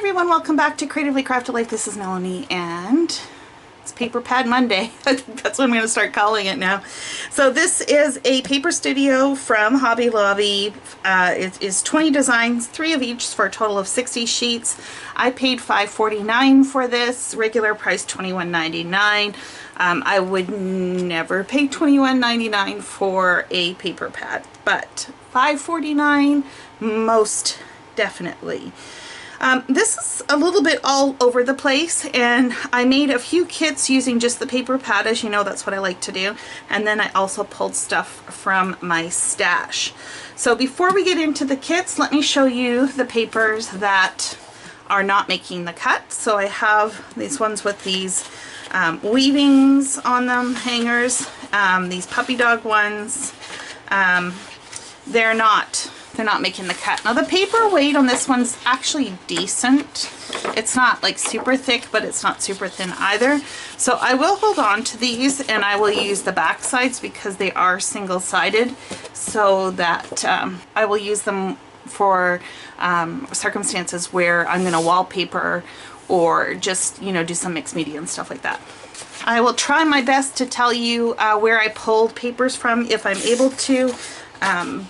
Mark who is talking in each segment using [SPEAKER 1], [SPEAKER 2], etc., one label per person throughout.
[SPEAKER 1] everyone, welcome back to Creatively Crafted Life. This is Melanie and it's Paper Pad Monday. I think that's what I'm going to start calling it now. So this is a Paper Studio from Hobby Lobby. It is 20 designs, 3 of each for a total of 60 sheets. I paid $5.49 for this, regular price $21.99. I would never pay $21.99 for a paper pad, but $5.49 most definitely. This is a little bit all over the place, and I made a few kits using just the paper pad. As you know, that's what I like to do. And then I also pulled stuff from my stash. So before we get into the kits, let me show you the papers that are not making the cut. So I have these ones with these weavings on them, hangers, these puppy dog ones. They're not making the cut. Now the paper weight on this one's actually decent. It's not like super thick, but it's not super thin either. So I will hold on to these and I will use the back sides because they are single-sided, so that I will use them for circumstances where I'm going to wallpaper or just, you know, do some mixed media and stuff like that. I will try my best to tell you where I pulled papers from if I'm able to.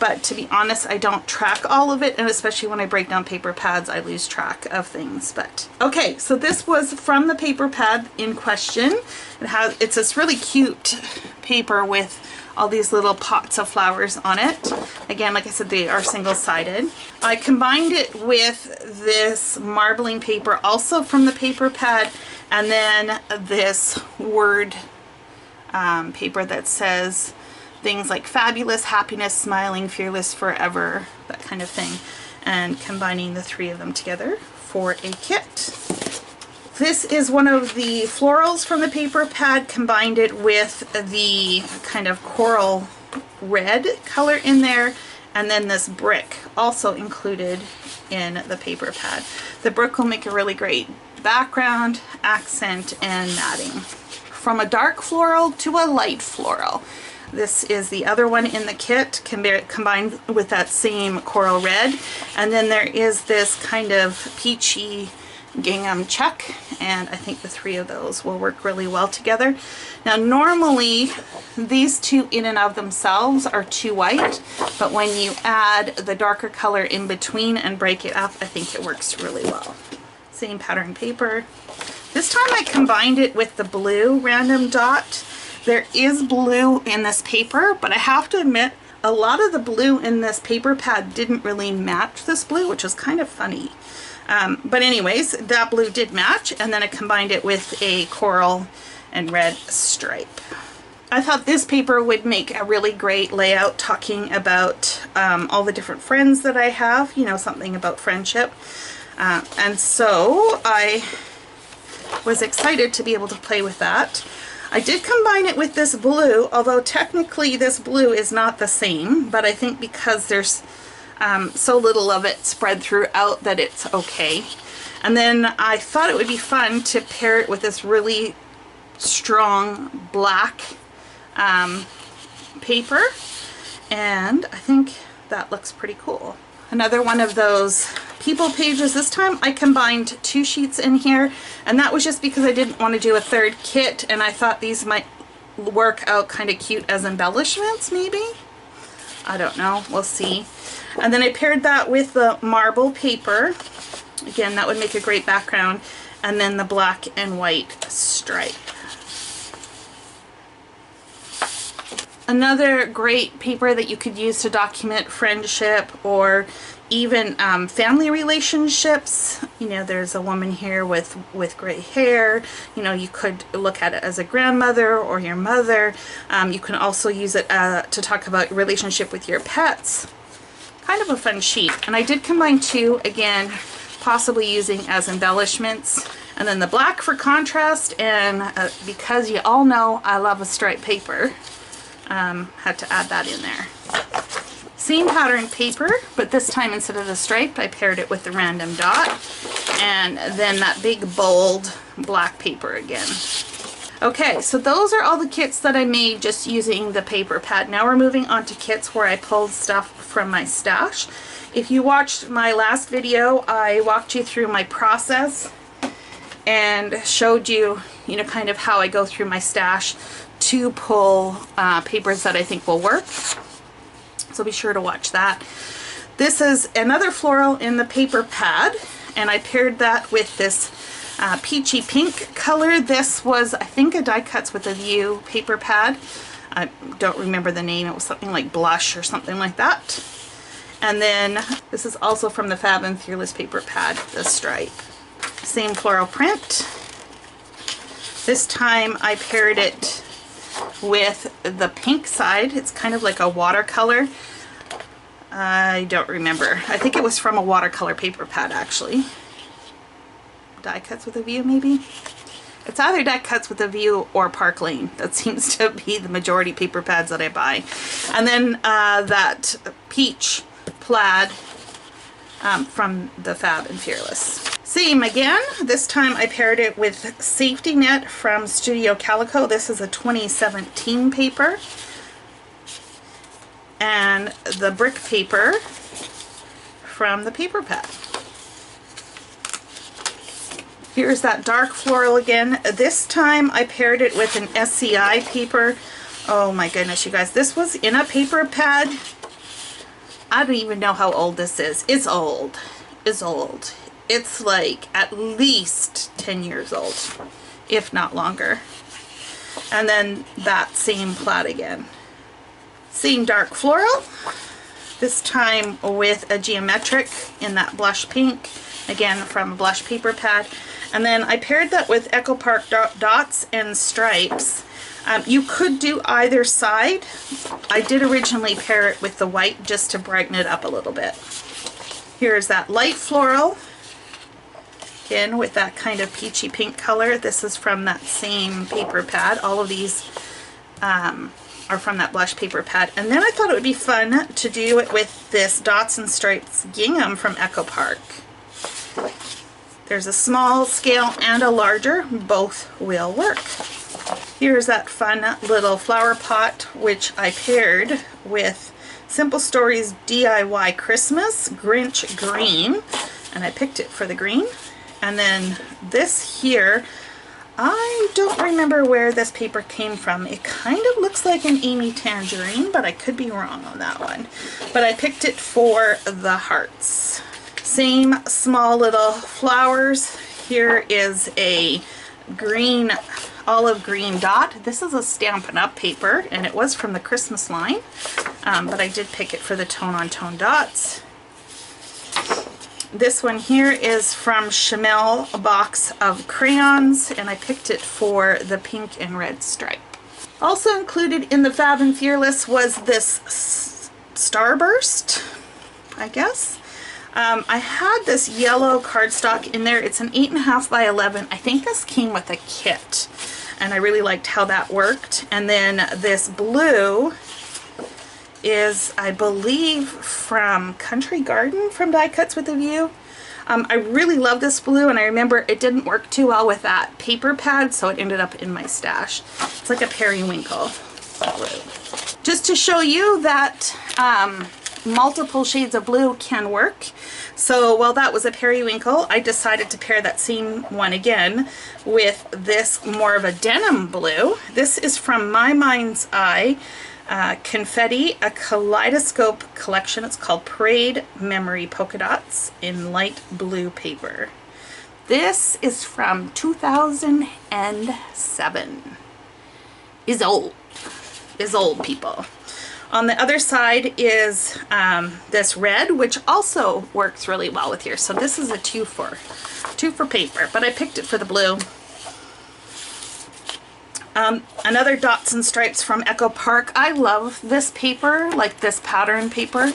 [SPEAKER 1] But to be honest, I don't track all of it, and especially when I break down paper pads, I lose track of things. But okay, so this was from the paper pad in question. It's this really cute paper with all these little pots of flowers on it. Again, like I said, they are single-sided. I combined it with this marbling paper, also from the paper pad, and then this word paper that says things like fabulous, happiness, smiling, fearless, forever, that kind of thing, and combining the 3 of them together for a kit. This is one of the florals from the paper pad, combined it with the kind of coral red color in there, and then this brick also included in the paper pad. The brick will make a really great background, accent, and matting. From a dark floral to a light floral. This is the other one in the kit, combined with that same coral red. And then there is this kind of peachy gingham check, and I think the 3 of those will work really well together. Now normally these 2 in and of themselves are too white, but when you add the darker color in between and break it up, I think it works really well. Same pattern paper. This time I combined it with the blue random dot. There is blue in this paper, but I have to admit a lot of the blue in this paper pad didn't really match this blue, which is kind of funny. But anyways, that blue did match, and then I combined it with a coral and red stripe. I thought this paper would make a really great layout talking about all the different friends that I have, you know, something about friendship. And so I was excited to be able to play with that. I did combine it with this blue, although technically this blue is not the same, but I think because there's so little of it spread throughout that it's okay. And then I thought it would be fun to pair it with this really strong black paper, and I think that looks pretty cool. Another one of those people pages. This time I combined 2 sheets in here, and that was just because I didn't want to do a 3rd kit, and I thought these might work out kind of cute as embellishments, maybe? I don't know, we'll see. And then I paired that with the marble paper. Again, that would make a great background, and then the black and white stripe. Another great paper that you could use to document friendship or even family relationships. You know, there's a woman here with gray hair. You know, you could look at it as a grandmother or your mother. You can also use it to talk about your relationship with your pets. Kind of a fun sheet. And I did combine 2, again, possibly using as embellishments. And then the black for contrast, and because you all know I love a striped paper, had to add that in there. Same pattern paper, but this time instead of the stripe, I paired it with the random dot, and then that big bold black paper again. Okay, so those are all the kits that I made just using the paper pad. Now we're moving on to kits where I pulled stuff from my stash. If you watched my last video, I walked you through my process and showed you, you know, kind of how I go through my stash to pull papers that I think will work. So be sure to watch that. This is another floral in the paper pad, and I paired that with this peachy pink color. This was, I think, a Die Cuts with a View paper pad. I don't remember the name. It was something like Blush or something like that. And then this is also from the Fab and Fearless paper pad, the stripe. Same floral print. This time I paired it with the pink side. It's kind of like a watercolor. I don't remember. I think it was from a watercolor paper pad, actually. Die Cuts with a View, maybe? It's either Die Cuts with a View or Park Lane. That seems to be the majority paper pads that I buy. And then that peach plaid from the Fab and Fearless. Same again. This time I paired it with Safety Net from Studio Calico. This is a 2017 paper. And the brick paper from the paper pad. Here's that dark floral again. This time I paired it with an SCI paper. Oh my goodness, you guys. This was in a paper pad. I don't even know how old this is. It's old. It's old. It's like at least 10 years old, if not longer. And then that same plaid again. Same dark floral. This time with a geometric in that blush pink. Again, from a blush paper pad. And then I paired that with Echo Park dots and stripes. You could do either side. I did originally pair it with the white just to brighten it up a little bit. Here's that light floral, again with that kind of peachy pink color. This is from that same paper pad. All of these are from that blush paper pad. And then I thought it would be fun to do it with this dots and stripes gingham from Echo Park. There's a small scale and a larger. Both will work. Here's that fun little flower pot, which I paired with Simple Stories DIY Christmas Grinch Green, and I picked it for the green. And then this here, I don't remember where this paper came from. It kind of looks like an Amy Tangerine, but I could be wrong on that one. But I picked it for the hearts. Same small little flowers. Here is a green, olive green dot. This is a Stampin' Up paper, and it was from the Christmas line, but I did pick it for the tone on tone dots. This one here is from Chamel, a box of crayons, and I picked it for the pink and red stripe. Also included in the Fab and Fearless was this Starburst, I guess. I had this yellow cardstock in there. It's an 8.5 by 11. I think this came with a kit, and I really liked how that worked. And then this blue is, I believe, from Country Garden from Die Cuts with a View. I really love this blue, and I remember it didn't work too well with that paper pad, so it ended up in my stash. It's like a periwinkle blue. Just to show you that multiple shades of blue can work. So while that was a periwinkle, I decided to pair that same one again with this more of a denim blue. This is from My Mind's Eye Confetti, a kaleidoscope collection. It's called Parade Memory Polka Dots in light blue paper. This is from 2007. Is old, people. On the other side is this red, which also works really well with here. So this is a two for paper, but I picked it for the blue. Another dots and stripes from Echo Park. I love this paper, like this pattern paper.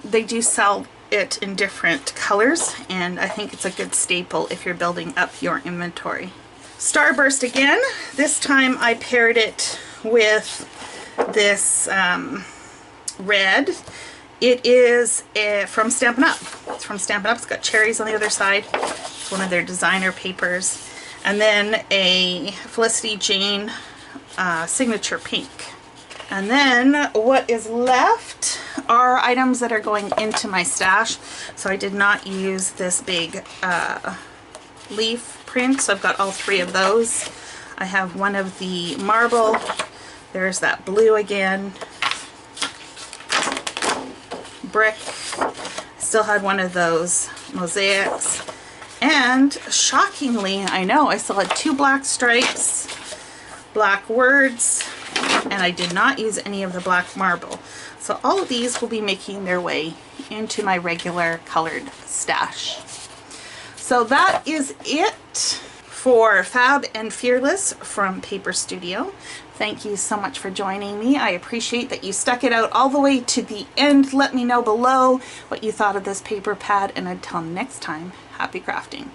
[SPEAKER 1] They do sell it in different colors, and I think it's a good staple if you're building up your inventory. Starburst again. This time I paired it with this red. It is from Stampin' Up. It's from Stampin' Up. It's got cherries on the other side. It's one of their designer papers. And then a Felicity Jane signature pink. And then what is left are items that are going into my stash. So I did not use this big leaf print, so I've got all 3 of those. I have one of the marble. There's that blue again. Brick. Still had one of those mosaics. And shockingly, I know, I still had 2 black stripes, black words, and I did not use any of the black marble. So all of these will be making their way into my regular colored stash. So that is it for Fab and Fearless from Paper Studio. Thank you so much for joining me. I appreciate that you stuck it out all the way to the end. Let me know below what you thought of this paper pad, and until next time, happy crafting.